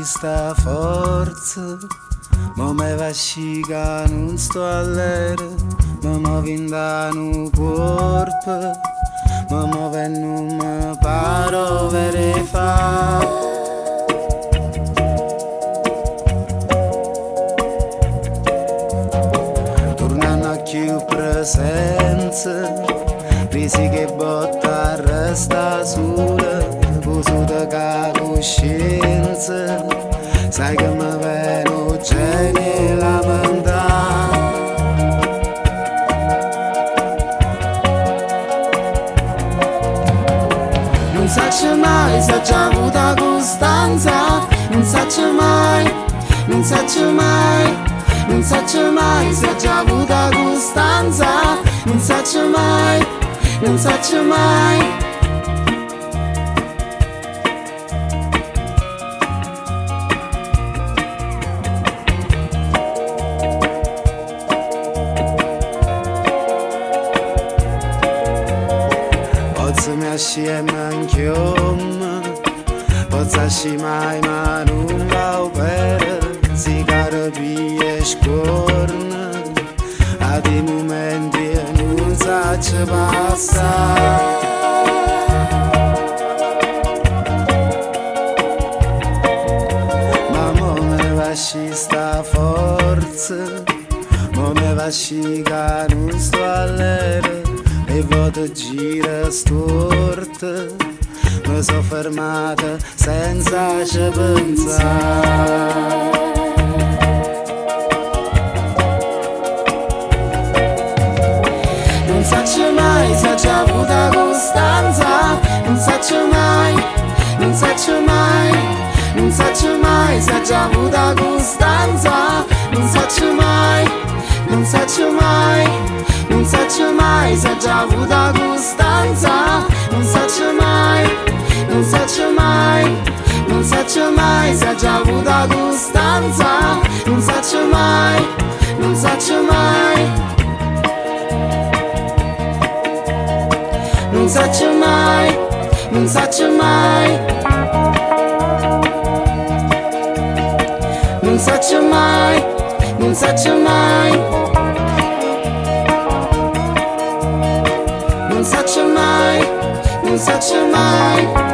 sta forza, ma me va sciga, non sto all'era, ma muovo in un corpo, ma muovo e non mi paro vere fa. Tornando a più presenza, crisi che botta resta sola, poso da coscienza, sai che mi veno geni lamentare. Non saccio mai se c'è avuta costanza, non saccio mai, non saccio mai, non saccio mai se c'è avuta costanza, non saccio mai, non saccio mai. Pozzo mi assieme anch'io, pozzo asci mai ma non va per, si carapie scorna, a dei momenti non saccio passare. Ma mo me va sci sta forza, mo me va sci che non sto all'era, e vado gira storta, mi sono fermata senza ci pensare. Non saccio mai se c'è avuta costanza, non saccio mai, non saccio mai, non saccio mai se c'è avuta costanza, non saccio mai, non saccio mai, non saccio mai se c'è avuta costanza, non saccio mai, non saccio mai, non saccio mai se c'è avuta costanza, non saccio mai, non saccio mai, non saccio mai, non saccio mai, non saccio mai, non saccio mai, non saccio mai, non saccio mai.